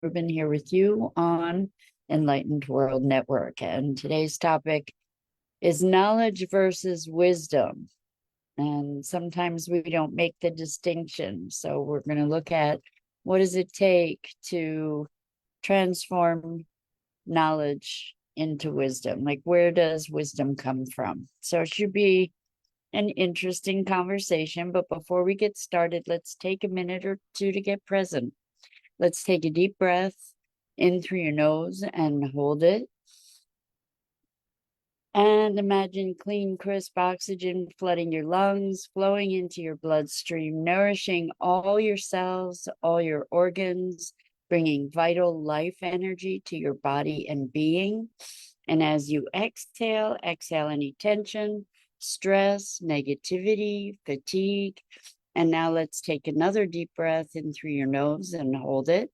Rubin here with you on Enlightened World Network. And today's topic is knowledge versus wisdom. And sometimes we don't make the distinction. So we're going to look at what does it take to transform knowledge into wisdom? Like, where does wisdom come from? So it should be an interesting conversation. But before we get started, let's take a minute or two to get present. Let's take a deep breath in through your nose and hold it. And imagine clean, crisp oxygen flooding your lungs, flowing into your bloodstream, nourishing all your cells, all your organs, bringing vital life energy to your body and being. And as you exhale, exhale any tension, stress, negativity, fatigue. And now let's take another deep breath in through your nose and hold it.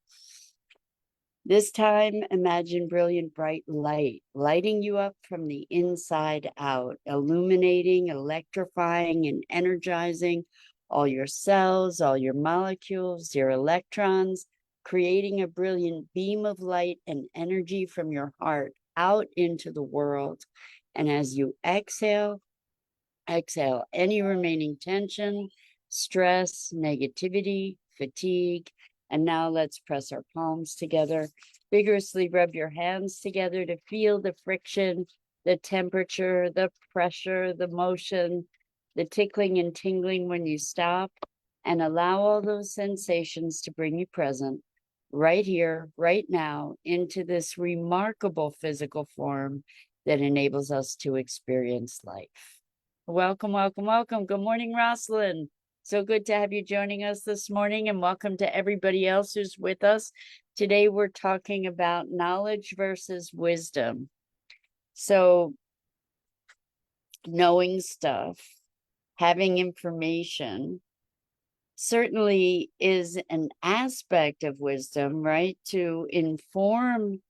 This time, imagine brilliant bright light, lighting you up from the inside out, illuminating, electrifying, and energizing all your cells, all your molecules, your electrons, creating a brilliant beam of light and energy from your heart out into the world. And as you exhale, exhale any remaining tension, stress, negativity, fatigue. And now let's press our palms together. Vigorously rub your hands together to feel the friction, the temperature, the pressure, the motion, the tickling and tingling when you stop. And allow all those sensations to bring you present right here, right now, into this remarkable physical form that enables us to experience life. Welcome, welcome, welcome. Good morning, Rosalind. So good to have you joining us this morning, and welcome to everybody else who's with us. Today, we're talking about knowledge versus wisdom. So, knowing stuff, having information, certainly is an aspect of wisdom, right? To inform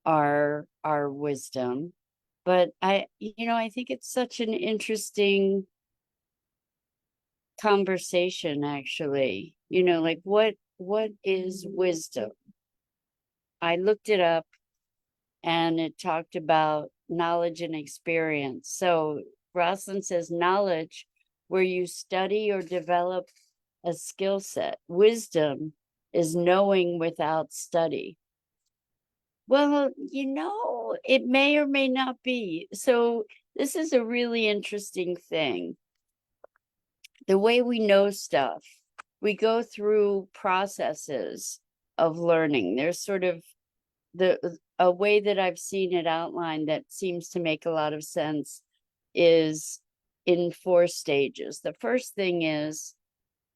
our wisdom. But I think it's such an interesting conversation, actually. Like, what is wisdom? I looked it up, and it talked about knowledge and experience. So Rosalind says knowledge where you study or develop a skill set. Wisdom is knowing without study. Well, it may or may not be. So this is a really interesting thing. The way we know stuff, we go through processes of learning. There's sort of a way that I've seen it outlined that seems to make a lot of sense is in 4 stages. The first thing is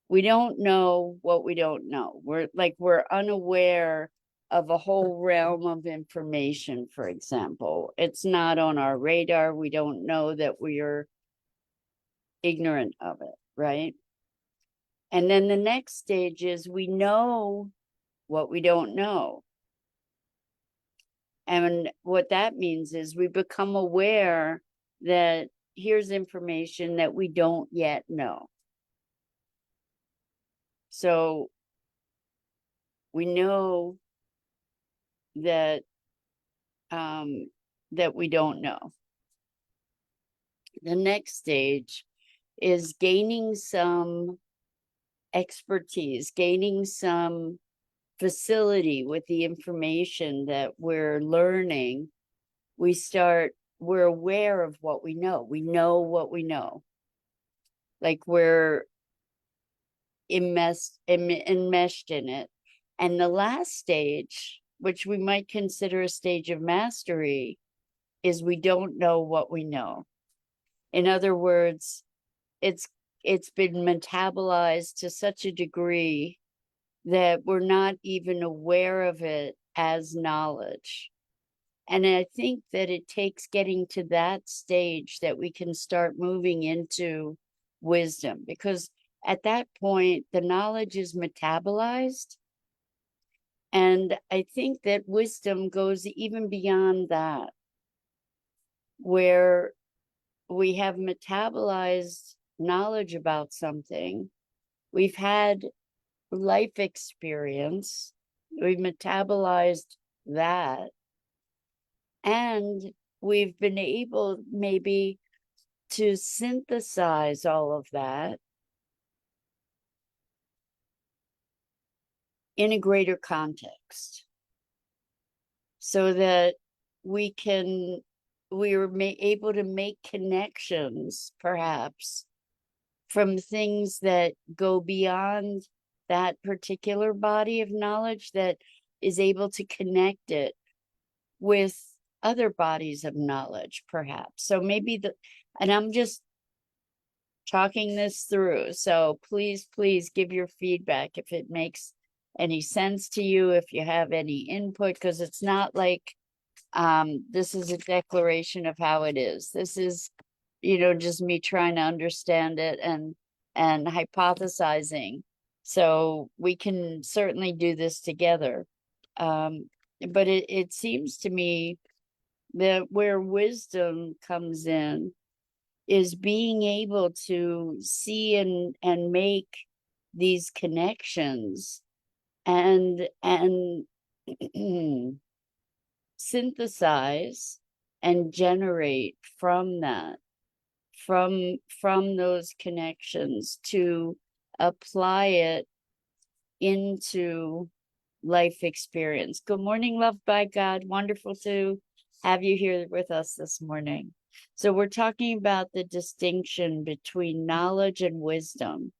we don't know what we don't know. We're unaware of a whole realm of information, for example. It's not on our radar. We don't know that we are ignorant of it, right? And then the next stage is we know what we don't know. And what that means is we become aware that here's information that we don't yet know. So we know that that we don't know. The next stage is gaining some expertise, gaining some facility with the information that we're learning. We're aware of what we know. We know what we know. Like we're enmeshed in it. And the last stage, which we might consider a stage of mastery, is we don't know what we know. In other words, it's been metabolized to such a degree that we're not even aware of it as knowledge. And I think that it takes getting to that stage that we can start moving into wisdom, because at that point, the knowledge is metabolized. And I think that wisdom goes even beyond that, where we have metabolized knowledge about something. We've had life experience, We've metabolized that, and we've been able maybe to synthesize all of that in a greater context, so that we can we're able to make connections, perhaps, from things that go beyond that particular body of knowledge, that is able to connect it with other bodies of knowledge, perhaps. So maybe and I'm just talking this through. So please give your feedback if it makes any sense to you, if you have any input, because it's not like this is a declaration of how it is. This is, just me trying to understand it and hypothesizing. So we can certainly do this together. But it seems to me that where wisdom comes in is being able to see and make these connections and synthesize and generate from that, from those connections, to apply it into life experience. Good morning, loved by God. Wonderful to have you here with us this morning. So we're talking about the distinction between knowledge and wisdom,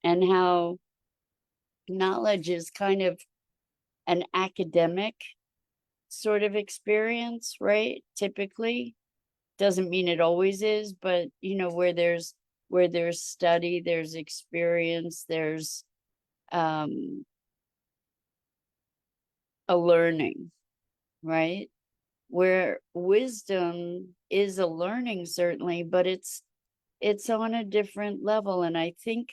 and how knowledge is kind of an academic sort of experience, right? Typically, doesn't mean it always is, but where there's study, there's experience, there's a learning, right? Where wisdom is a learning, certainly, but it's on a different level. And I think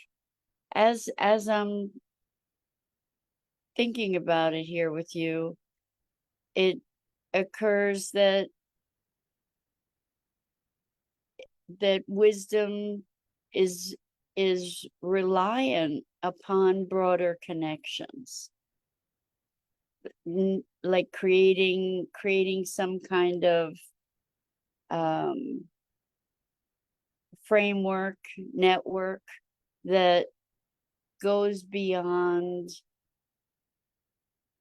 as I'm thinking about it here with you, it occurs that wisdom is reliant upon broader connections, like creating some kind of framework, network that goes beyond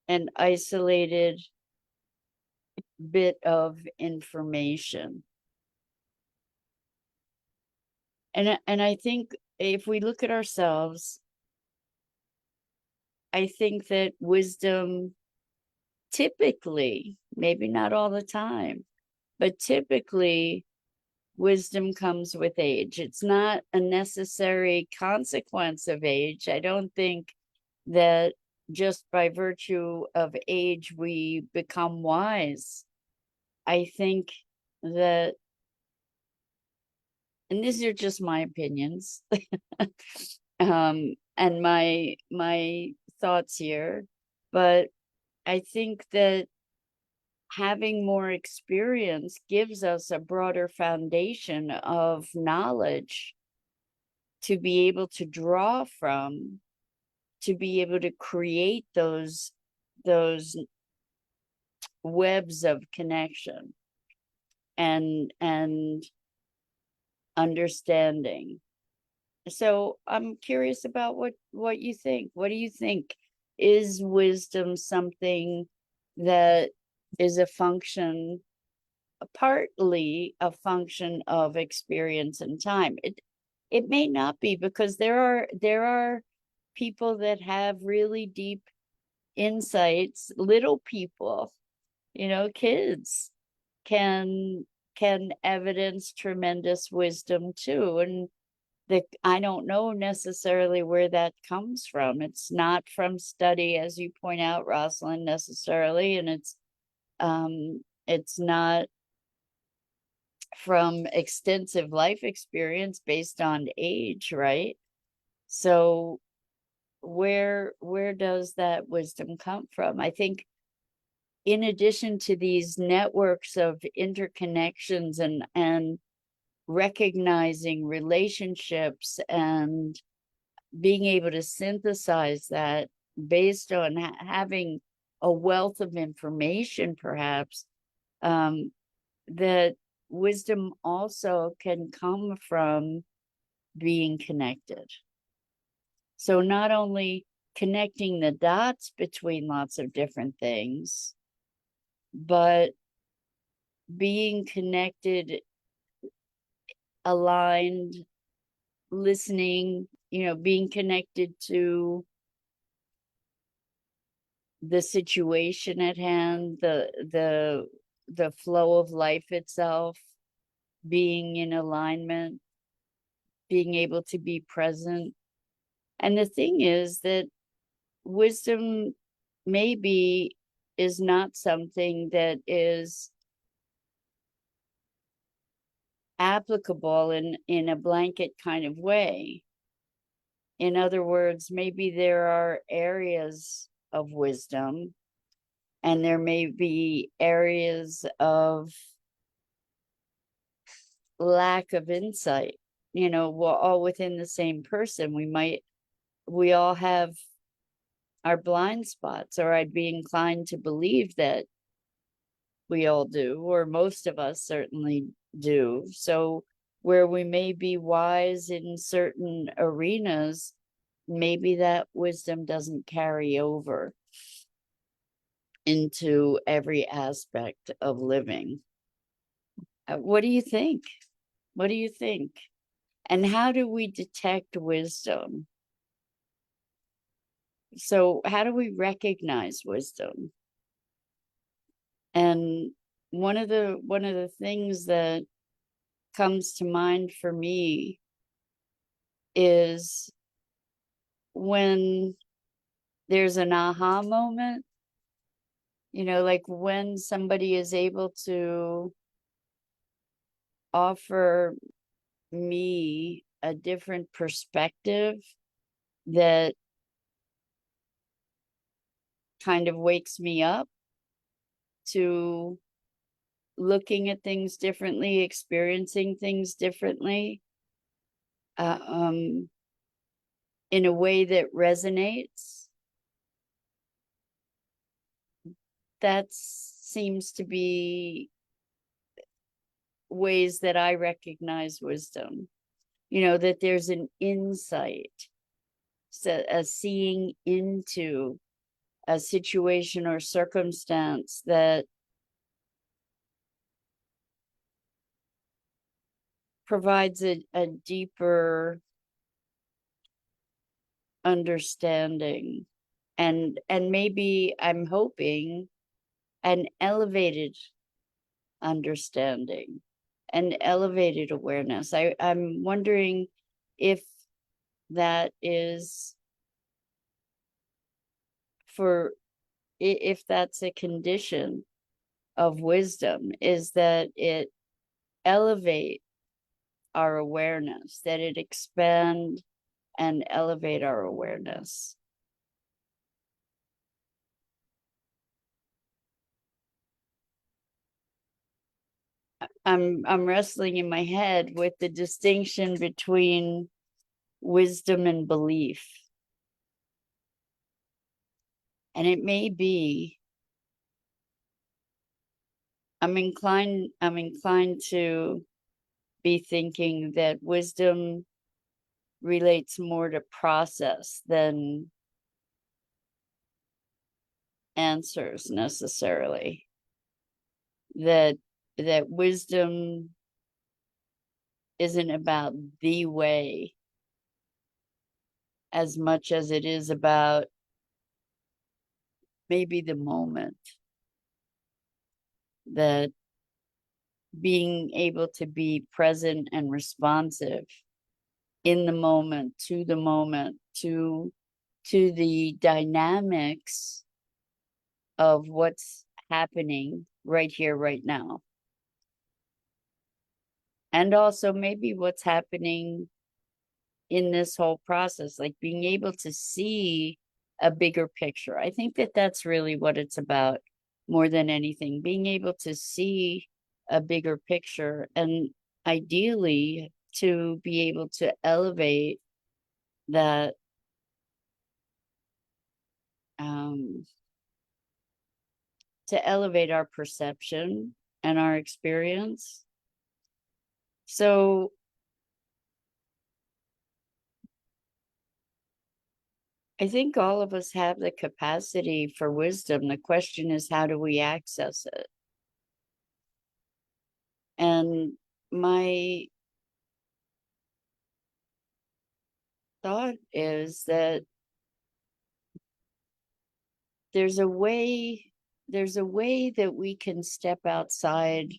an isolated bit of information. And I think if we look at ourselves, I think that wisdom typically, maybe not all the time, but typically wisdom comes with age. It's not a necessary consequence of age. I don't think that just by virtue of age we become wise. I think that, and these are just my opinions, and my thoughts here, but I think that having more experience gives us a broader foundation of knowledge to be able to draw from, to be able to create those webs of connection and understanding. So I'm curious about what you think. What do you think? Is wisdom something that is partly a function of experience and time? It may not be, because there are people that have really deep insights. Little people, kids can evidence tremendous wisdom too. And I don't know necessarily where that comes from. It's not from study, as you point out, Rosalind, necessarily, and it's not from extensive life experience based on age, right? So where does that wisdom come from? I think in addition to these networks of interconnections and recognizing relationships and being able to synthesize that, based on having a wealth of information, perhaps, that wisdom also can come from being connected. So not only connecting the dots between lots of different things, but being connected, aligned, listening, being connected to the situation at hand, the flow of life itself, being in alignment, being able to be present. And the thing is that wisdom maybe is not something that is applicable in a blanket kind of way. In other words, maybe there are areas of wisdom and there may be areas of lack of insight. We're all within the same person. We all have our blind spots, or I'd be inclined to believe that we all do, or most of us certainly do. So where we may be wise in certain arenas, maybe that wisdom doesn't carry over into every aspect of living. What do you think? What do you think? And how do we detect wisdom? So how do we recognize wisdom? And one of the things that comes to mind for me is when there's an aha moment, like when somebody is able to offer me a different perspective that kind of wakes me up to looking at things differently, experiencing things differently, in a way that resonates. That seems to be ways that I recognize wisdom, that there's an insight, so a seeing into a situation or circumstance that provides a deeper understanding, and maybe I'm hoping an elevated understanding, an elevated awareness. I'm wondering if that is if that's a condition of wisdom, is that it elevate our awareness, that it expand and elevate our awareness. I'm wrestling in my head with the distinction between wisdom and belief. And it may be, I'm inclined to be thinking that wisdom relates more to process than answers necessarily. That wisdom isn't about the way as much as it is about maybe the moment, that being able to be present and responsive in the moment, to the dynamics of what's happening right here, right now. And also maybe what's happening in this whole process, like being able to see a bigger picture. I think that that's really what it's about more than anything, being able to see a bigger picture, and ideally to be able to elevate that um, to elevate our perception and our experience. So I think all of us have the capacity for wisdom. The question is, how do we access it? And my thought is that there's a way that we can step outside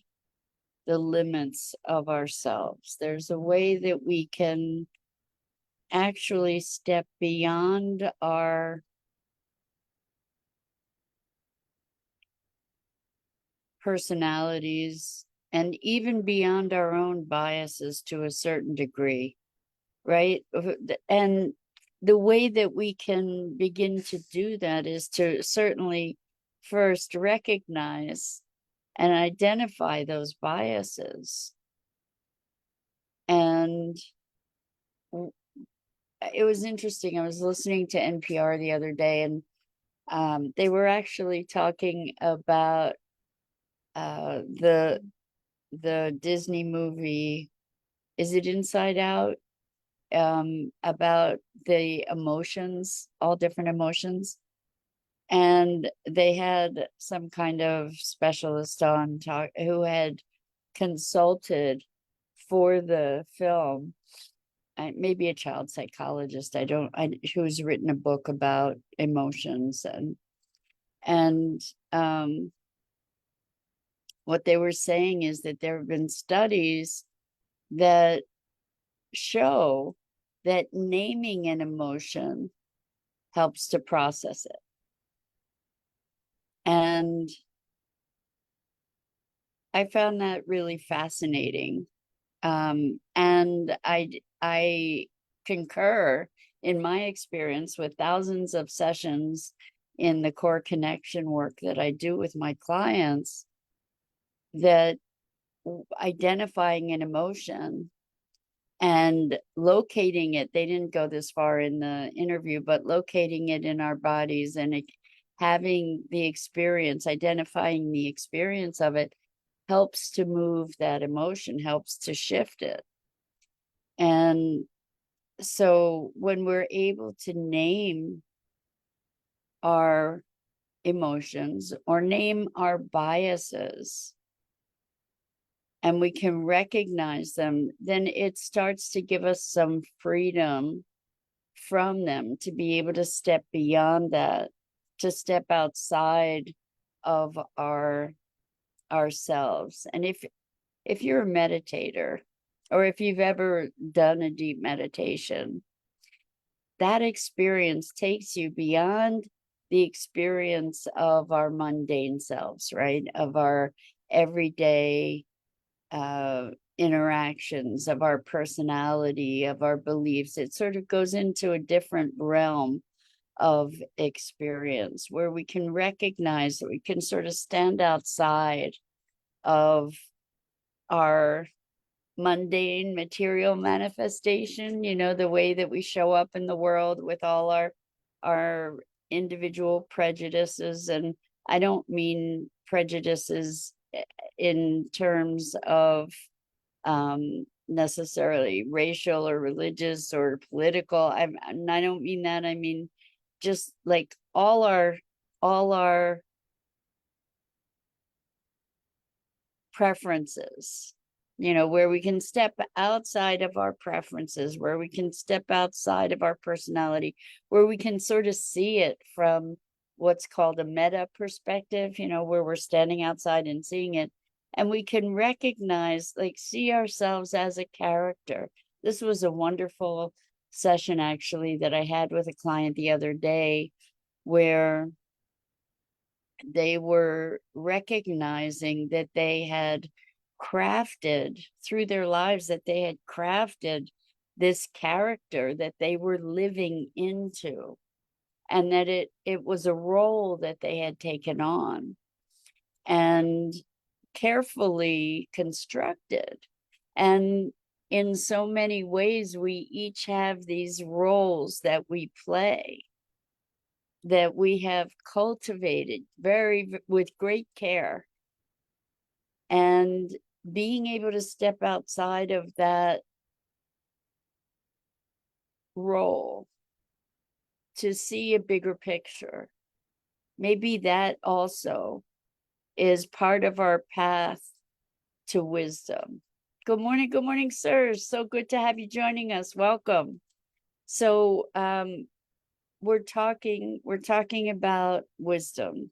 the limits of ourselves. There's a way that we can actually step beyond our personalities and even beyond our own biases to a certain degree, right? And the way that we can begin to do that is to certainly first recognize and identify those biases. And it was interesting. I was listening to NPR the other day, and they were actually talking about the Disney movie. Is it Inside Out? About the emotions, all different emotions. And they had some kind of specialist on talk who had consulted for the film, maybe a child psychologist. Who's written a book about emotions, and what they were saying is that there have been studies that show that naming an emotion helps to process it. And I found that really fascinating. And I concur in my experience with thousands of sessions in the core connection work that I do with my clients, that identifying an emotion and locating it, they didn't go this far in the interview, but locating it in our bodies and having the experience, identifying the experience of it, helps to move that emotion, helps to shift it. And so when we're able to name our emotions or name our biases, and we can recognize them, then it starts to give us some freedom from them to be able to step beyond that, to step outside of ourselves. And if you're a meditator, or if you've ever done a deep meditation, that experience takes you beyond the experience of our mundane selves, right? Of our everyday interactions, of our personality, of our beliefs. It sort of goes into a different realm of experience where we can recognize that we can sort of stand outside of our mundane material manifestation, the way that we show up in the world with all our individual prejudices. And I don't mean prejudices in terms of necessarily racial or religious or political. I don't mean that. I mean just like all our preferences, where we can step outside of our preferences, where we can step outside of our personality, where we can sort of see it from what's called a meta perspective, where we're standing outside and seeing it. And we can recognize, like, see ourselves as a character. This was a wonderful session, actually, that I had with a client the other day, where they were recognizing that they had crafted through their lives, that they had crafted this character that they were living into, and that it was a role that they had taken on and carefully constructed. And in so many ways, we each have these roles that we play. that we have cultivated with great care, and being able to step outside of that role to see a bigger picture. Maybe that also is part of our path to wisdom. Good morning, sirs. So good to have you joining us. Welcome. So we're talking about wisdom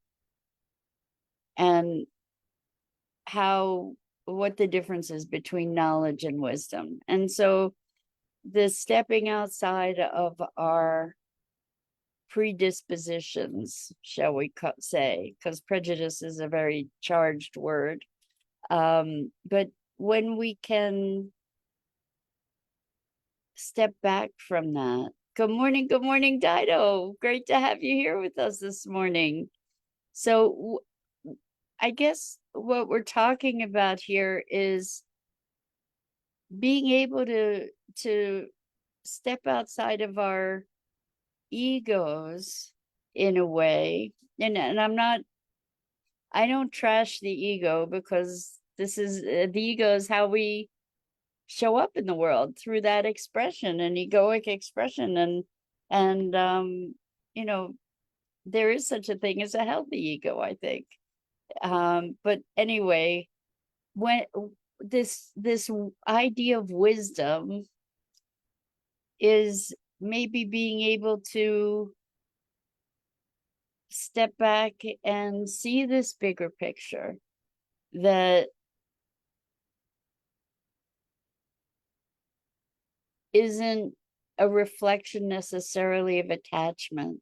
and what the difference is between knowledge and wisdom. And so the stepping outside of our predispositions, shall we say, because prejudice is a very charged word. But when we can step back from that. Good morning, Dido. Great to have you here with us this morning. So I guess what we're talking about here is being able to step outside of our egos in a way. And I don't trash the ego, because this is the ego is how we show up in the world, through that expression, and egoic expression, and you know, there is such a thing as a healthy ego, I think. But anyway, when this idea of wisdom is maybe being able to step back and see this bigger picture, that isn't a reflection necessarily of attachment,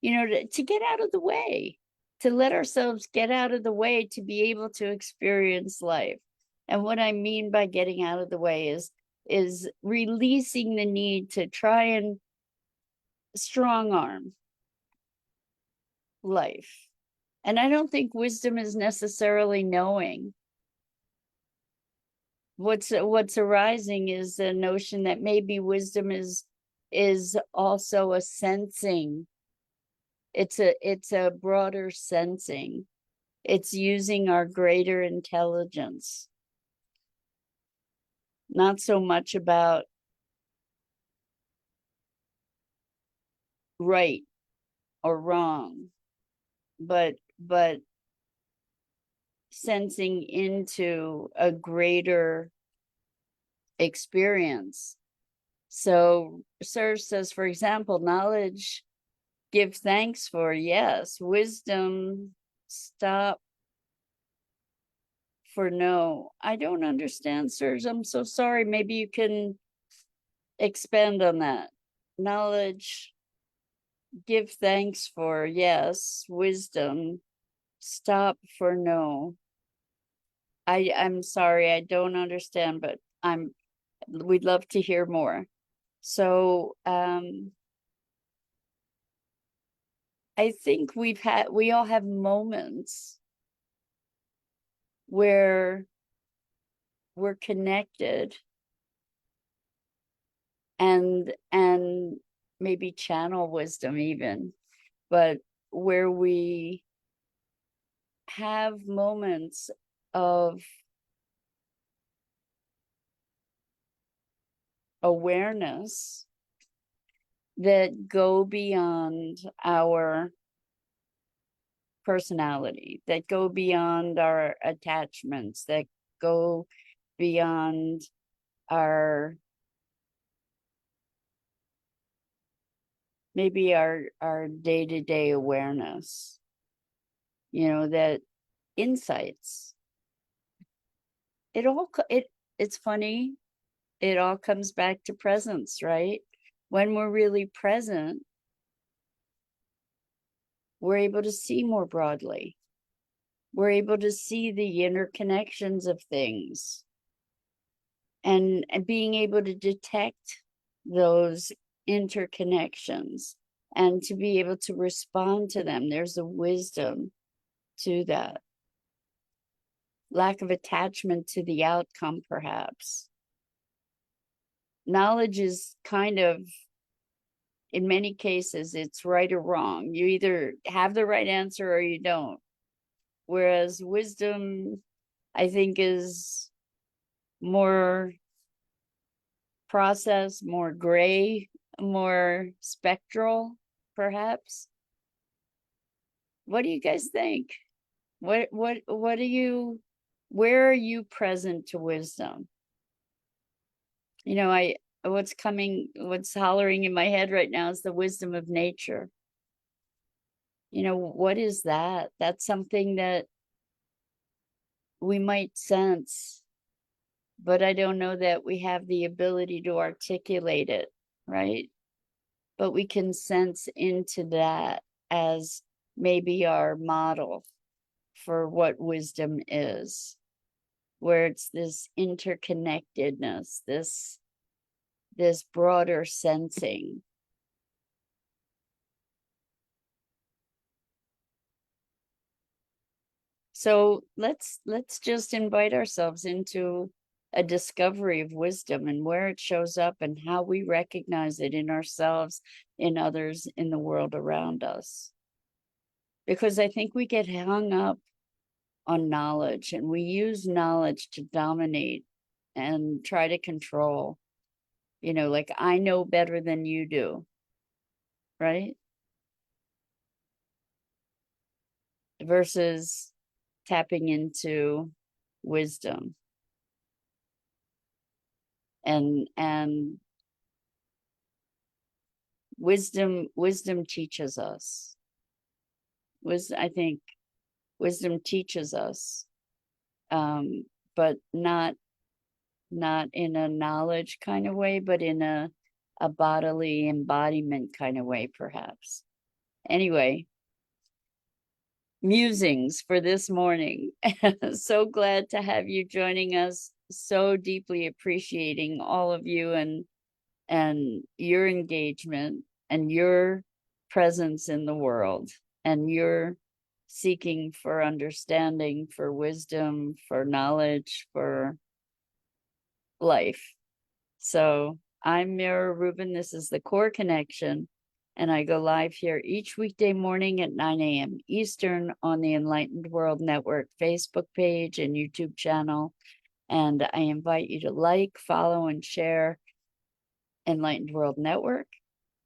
to get out of the way, to let ourselves get out of the way to be able to experience life. And what I mean by getting out of the way is releasing the need to try and strong arm life. And I don't think wisdom is necessarily knowing. What's arising is the notion that maybe wisdom is also a sensing. It's a broader sensing. It's using our greater intelligence. Not so much about right or wrong, but sensing into a greater experience. So Serge says, for example, knowledge, give thanks for, yes. Wisdom, stop for, no. I don't understand, Serge. I'm so sorry. Maybe you can expand on that. Knowledge, give thanks for, yes. Wisdom, stop for, no. I'm sorry, I don't understand, but we'd love to hear more. So I think we all have moments where we're connected and maybe channel wisdom even, but where we have moments of awareness that go beyond our personality, that go beyond our attachments, that go beyond our maybe our day-to-day awareness, that insights, it's funny, it all comes back to presence, right? When we're really present, we're able to see more broadly. We're able to see the interconnections of things, and being able to detect those interconnections and to be able to respond to them. There's a wisdom to that. Lack of attachment to the outcome, perhaps. Knowledge is kind of in many cases, it's right or wrong. You either have the right answer or you don't. Whereas wisdom, I think, is more process, more gray, more spectral, perhaps. What do you guys think? What do you, where are you present to wisdom? You know, what's hollering in my head right now is the wisdom of nature. You know, what is that? That's something that we might sense, but I don't know that we have the ability to articulate it, right? But we can sense into that as maybe our model for what wisdom is, where it's this interconnectedness, this broader sensing. So let's just invite ourselves into a discovery of wisdom and where it shows up and how we recognize it in ourselves, in others, in the world around us. Because I think we get hung up on knowledge and we use knowledge to dominate and try to control. You know, like, I know better than you do, right? Versus tapping into wisdom. And wisdom teaches us. I think wisdom teaches us, but not in a knowledge kind of way, but in a bodily embodiment kind of way, perhaps. Anyway, musings for this morning. So glad to have you joining us. So deeply appreciating all of you and your engagement and your presence in the world and your seeking for understanding, for wisdom, for knowledge, for life. So I'm Mira Rubin. This is the Core Connection. And I go live here each weekday morning at 9 a.m. Eastern on the Enlightened World Network Facebook page and YouTube channel. And I invite you to like, follow, and share Enlightened World Network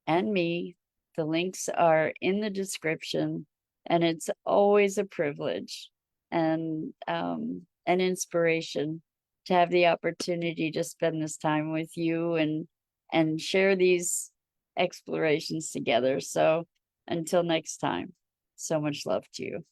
and me. The links are in the description, and it's always a privilege and an inspiration to have the opportunity to spend this time with you and share these explorations together. So until next time, so much love to you.